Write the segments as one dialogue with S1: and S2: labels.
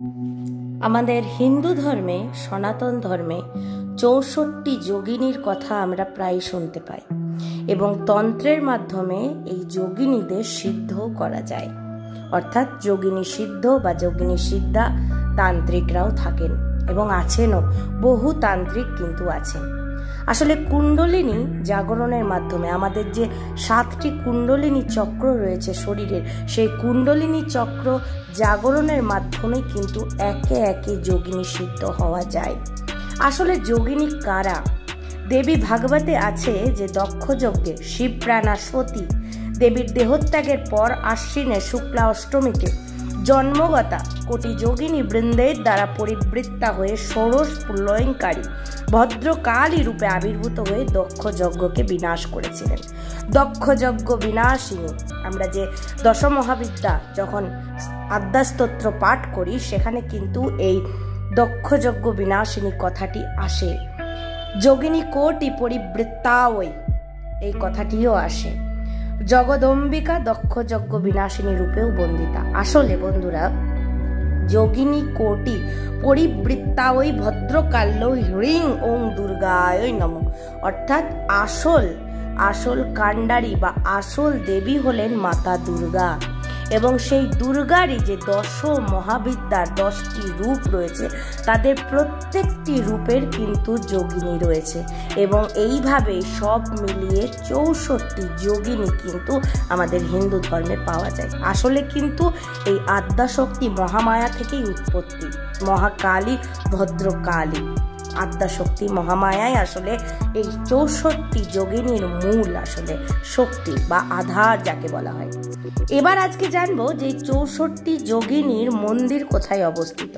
S1: আমাদের হিন্দু ধর্মে, সনাতন ধর্মে ৬৪ যোগিনীর কথা আমরা প্রায় শুনতে পাই এবং তন্ত্রের মাধ্যমে এই যোগিনীদের সিদ্ধও করা যায়। অর্থাৎ যোগিনী সিদ্ধ বা যোগিনী সিদ্ধা তান্ত্রিকরাও থাকেন এবং আছেনও, বহু তান্ত্রিক কিন্তু আছেন। আসলে কুণ্ডলিনী জাগরণের মাধ্যমে আমাদের যে 7টি কুণ্ডলিনী চক্র রয়েছে শরীরের, সেই কুণ্ডলিনী চক্র জাগরণের মাধ্যমে কিন্তু একে একে যোগিনী সিদ্ধ হওয়া যায়। আসলে যোগিনী কারা? দেবী ভাগবতে আছে যে দক্ষ যজ্ঞে শিবপ্রাণা সতী দেবীর দেহত্যাগের পর আশ্বিনে শুক্লা অষ্টমীতে জন্মগতা কোটি যোগিনী বৃন্দের দ্বারা পরিবৃত্তা হয়ে ষোড়শ প্রলয়ঙ্কারী ভদ্রকালী রূপে আবির্ভূত হয়ে দক্ষ যজ্ঞকে বিনাশ করেছিলেন। দক্ষ যজ্ঞ বিনাশিনী, আমরা যে দশমহাবিদ্যা যখন আদ্যাস্তোত্র পাঠ করি সেখানে কিন্তু এই দক্ষ যজ্ঞ বিনাশিনী কথাটি আসে। যোগিনী কোটি পরিবৃত্তাওই এই কথাটিও আসে। জগদম্বিকা দক্ষ যজ্ঞ বিনাশিনী রূপেও বন্দিতা। আসলে বন্ধুরা, যোগিনী কোটি পরিবৃত্তাওই ভদ্রকাল্যই হ্রিং ওং দুর্গায় নমঃ। অর্থাৎ আসল কাণ্ডারী বা আসল দেবী হলেন মাতা দুর্গা এবং সেই দুর্গারই যে 10 মহাবিদ্যার 10টি রূপ রয়েছে তাদের প্রত্যেকটি রূপের কিন্তু যোগিনী রয়েছে এবং এইভাবে সব মিলিয়ে 64 যোগিনী কিন্তু আমাদের হিন্দু ধর্মে পাওয়া যায়। আসলে কিন্তু এই আদ্যাশক্তি মহামায়া থেকেই উৎপত্তি। মহাকালী, ভদ্রকালী, আদ্যাশক্তি মহামায়াই আসলে এই 64 যোগিনীর মূল আসলে শক্তি বা আধার যাকে বলা হয়। এবার আজকে জানবো যে 64 যোগিনীর মন্দির কোথায় অবস্থিত।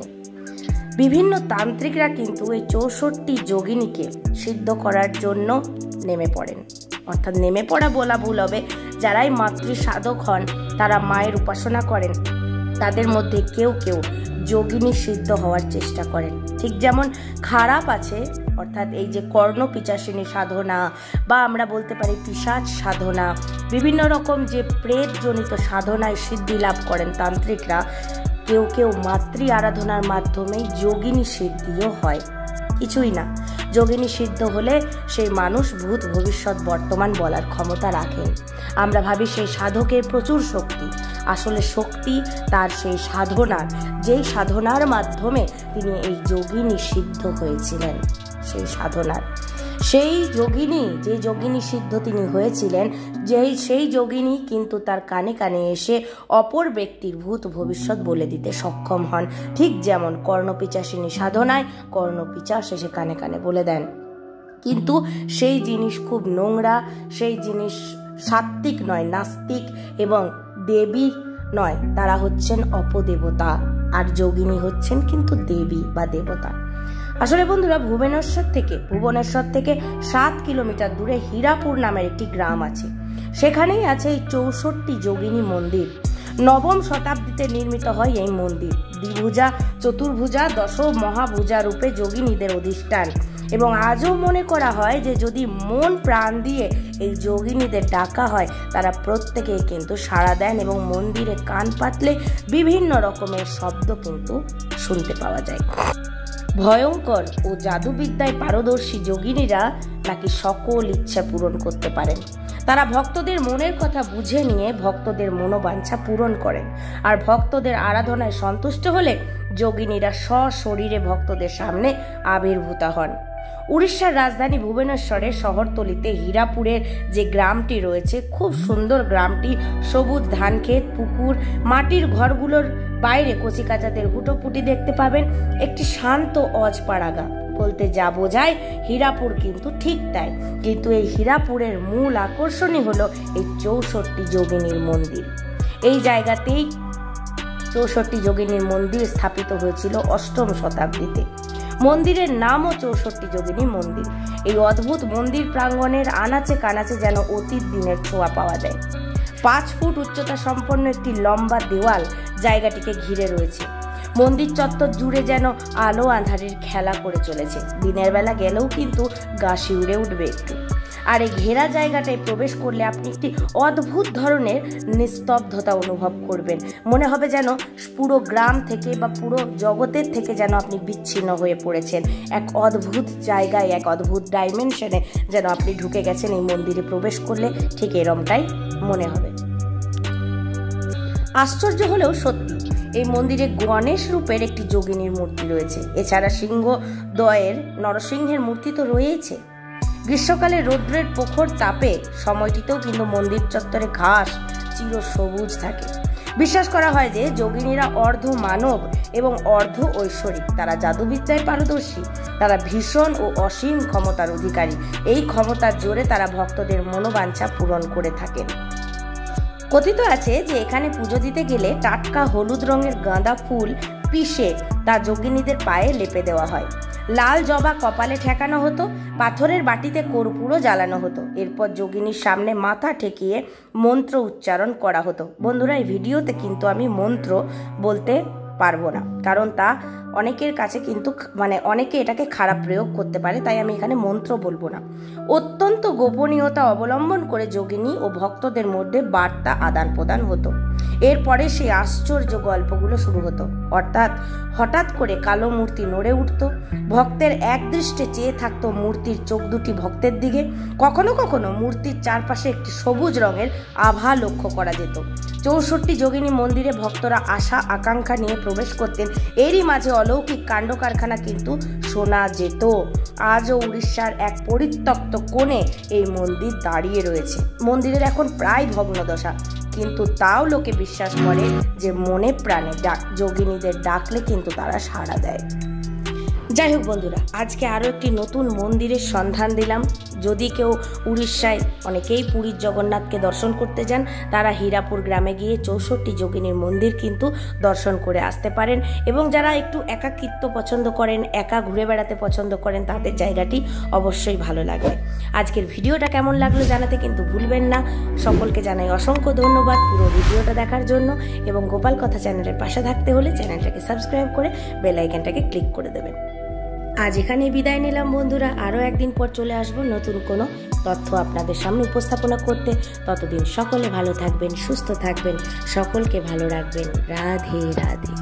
S1: বিভিন্ন তান্ত্রিকরা কিন্তু এই 64 যোগিনীকে সিদ্ধ করার জন্য নেমে পড়েন। অর্থাৎ নেমে পড়া বলা ভুল হবে, যারাই মাতৃ সাধক হন, তারা মায়ের উপাসনা করেন, তাদের মধ্যে কেউ কেউ যোগিনী সিদ্ধ হওয়ার চেষ্টা করেন। ঠিক যেমন খারাপ আছে, অর্থাৎ এই যে কর্ণ পিচাসিনী সাধনা বা আমরা বলতে পারি পিশাচ সাধনা, বিভিন্ন রকম যে প্রেতজনিত সাধনায় সিদ্ধি লাভ করেন তান্ত্রিকরা, কেউ কেউ মাতৃ আরাধনার মাধ্যমে যোগিনী সিদ্ধিও হয়। কিছুই না, যোগিনী সিদ্ধ হলে সেই মানুষ ভূত ভবিষ্যৎ বর্তমান বলার ক্ষমতা রাখেন। আমরা ভাবি সেই সাধকের প্রচুর শক্তি, আসলে শক্তি তার সেই সাধনার, যেই সাধনার মাধ্যমে তিনি এই যোগিনী সিদ্ধ হয়েছিলেন। সেই যোগিনী, যে যোগিনী সিদ্ধ তিনি হয়েছিলেন, সেই যোগিনী কিন্তু তার কানে কানে এসে অপর ব্যক্তির ভূত ভবিষ্যৎ বলে দিতে সক্ষম হন। ঠিক যেমন কর্ণপিচাসিনী সাধনায় কর্ণপিচাস এসে কানে কানে বলে দেন। কিন্তু সেই জিনিস খুব নোংরা, সেই জিনিস সাত্ত্বিক নয়, নাস্তিক এবং দেবী নয়, তারা হচ্ছেন অপদেবতা আর যোগিনী হচ্ছেন কিন্তু দেবী বা দেবতা। আসলে বন্ধুরা, ভুবনেশ্বর থেকে 7 কিলোমিটার দূরে হীরাপুর নামের একটি গ্রাম আছে। সেখানেই আছে এই 64 যোগিনী মন্দির। 9ম শতাব্দীতে নির্মিত হয় এই মন্দির। দ্বিভুজা, চতুর্ভুজা, 10 মহাভুজা রূপে যোগিনীদের অধিষ্ঠান এবং আজও মনে করা হয় যে যদি মন প্রাণ দিয়ে এই যোগিনীদের ডাকা হয়, তারা প্রত্যেকেই কিন্তু সাড়া দেন এবং মন্দিরে কান পাতলে বিভিন্ন রকমের শব্দ কিন্তু শুনতে পাওয়া যায়। ভয়ঙ্কর ও জাদুবিদ্যায় পারদর্শী যোগিনীরা নাকি সকল ইচ্ছা পূরণ করতে পারেন। তারা ভক্তদের মনের কথা বুঝে নিয়ে ভক্তদের মনোবাঞ্ছা পূরণ করেন আর ভক্তদের আরাধনায় সন্তুষ্ট হলে যোগিনীরা সশরীরে ভক্তদের সামনে আবির্ভূত হন। উড়িষ্যার রাজধানী ভুবনেশ্বরের শহরতলিতে হীরাপুরের যে গ্রামটি রয়েছে, খুব সুন্দর গ্রামটি। সবুজ ধানক্ষেত, পুকুর, মাটির ঘরগুলোর বাইরে কচিকাচাদের হুটোপুটি দেখতে পাবেন। একটি শান্ত অজপাড়াগা বলতে যা বোঝায়, হীরাপুর কিন্তু ঠিক তাই। কিন্তু এই হীরাপুরের মূল আকর্ষণই হলো এই 64 যোগিনীর মন্দির। এই জায়গাতেই 64 যোগিনীর মন্দির স্থাপিত হয়েছিল 8ম শতাব্দীতে। মন্দিরের নামও 64 যোগিনী মন্দির। এই অদ্ভুত মন্দির প্রাঙ্গণের আনাচে কানাচে যেন অতীত দিনের ছোঁয়া পাওয়া যায়। 5 ফুট উচ্চতা সম্পন্ন একটি লম্বা দেওয়াল জায়গাটিকে ঘিরে রয়েছে। মন্দির চত্বর জুড়ে যেন আলো আঁধারির খেলা করে চলেছে। দিনের বেলা গেলেও কিন্তু গা শিউরে উঠবে একটু। আর এই ঘেরা জায়গাটায় প্রবেশ করলে আপনি একটি অদ্ভুত ধরনের নিস্তব্ধতা অনুভব করবেন। মনে হবে যেন পুরো গ্রাম থেকে বা পুরো জগতের থেকে যেন আপনি বিচ্ছিন্ন হয়ে পড়েছেন। এক অদ্ভুত জায়গায়, এক অদ্ভুত ডাইমেনশনে যেন আপনি ঢুকে গেছেন। এই মন্দিরে প্রবেশ করলে ঠিক এরমটাই মনে হবে। আশ্চর্য হলেও সত্যি, এই মন্দিরে গণেশ রূপের একটি যোগিনীর মূর্তি রয়েছে। এছাড়া সিংহদ্বয়ের নরসিংহের মূর্তি তো রয়েছে। গ্রীষ্মকালে রৌদ্রের প্রখর তাপে সময়টিতেও কিন্তু মন্দির চত্বরে ঘাস চির সবুজ থাকে। বিশ্বাস করা হয় যে যোগিনীরা অর্ধ মানব এবং অর্ধ ঐশ্বরিক। তারা জাদুবিদ্যায় পারদর্শী, তারা ভীষণ ও অসীম ক্ষমতার অধিকারী। এই ক্ষমতার জোরে তারা ভক্তদের মনোবাঞ্ছা পূরণ করে থাকেন। কথিত আছে যে এখানে পুজো দিতে গেলে টাটকা হলুদ রঙের গাঁদা ফুল পিষে তা যোগিনীদের পায়ে লেপে দেওয়া হয়। লাল জবা কপালে ঠেকানো হতো, পাথরের বাটিতে কর্পূরও জ্বালানো হতো। এরপর যোগিনীর সামনে মাথা ঠেকিয়ে মন্ত্র উচ্চারণ করা হতো। বন্ধুরা, এই ভিডিওতে কিন্তু আমি মন্ত্র বলতে পারবো না, কারণ তা অনেকের কাছে কিন্তু অনেকে এটাকে খারাপ প্রয়োগ করতে পারে, তাই আমি এখানে মন্ত্র বলবো না। অত্যন্ত গোপনীয়তা অবলম্বন করে যোগিনী ও ভক্তদের মধ্যে বার্তা আদান প্রদান হতো। এরপরে সেই আশ্চর্য গল্পগুলো শুরু হতো। অর্থাৎ হঠাৎ করে কালো মূর্তি নড়ে উঠত, ভক্তের একদৃষ্টে চেয়ে থাকতো মূর্তির চোখ দুটি ভক্তের দিকে। কখনো কখনো মূর্তির চারপাশে একটি সবুজ রঙের আভা লক্ষ্য করা যেত। 64 যোগিনী মন্দিরে ভক্তরা আশা আকাঙ্ক্ষা নিয়ে প্রবেশ করতেন। এরই মাঝে অলৌকিক কাণ্ড কারখানা কিন্তু শোনা যেত। আজও উড়িষ্যার এক পরিত্যক্ত কোণে এই মন্দির দাঁড়িয়ে রয়েছে। মন্দিরের এখন প্রায় ভগ্নদশা, কিন্তু তাও লোকে বিশ্বাস করে যে মনে প্রাণে যোগিনীদের ডাকলে কিন্তু তারা সাড়া দেয়। যাই হোক বন্ধুরা, আজকে আরও একটি নতুন মন্দিরের সন্ধান দিলাম। যদি কেউ উড়িষ্যায়, অনেকেই পুরীর জগন্নাথকে দর্শন করতে যান, তারা হীরাপুর গ্রামে গিয়ে 64 যোগিনীর মন্দির কিন্তু দর্শন করে আসতে পারেন। এবং যারা একটু একাকিত্ব পছন্দ করেন, একা ঘুরে বেড়াতে পছন্দ করেন, তাদের জায়গাটি অবশ্যই ভালো লাগবে। আজকের ভিডিওটা কেমন লাগলো জানাতে কিন্তু ভুলবেন না। সকলকে জানাই অসংখ্য ধন্যবাদ পুরো ভিডিওটা দেখার জন্য। এবং গোপাল কথা চ্যানেলের পাশে থাকতে হলে চ্যানেলটাকে সাবস্ক্রাইব করে বেল আইকনটাকে ক্লিক করে দেবেন। আজ এখানেই বিদায় নিলাম বন্ধুরা। আরও একদিন পর চলে আসবো নতুন কোনো তথ্য আপনাদের সামনে উপস্থাপনা করতে। ততদিন সকলে ভালো থাকবেন, সুস্থ থাকবেন, সকলকে ভালো রাখবেন। রাধে রাধে।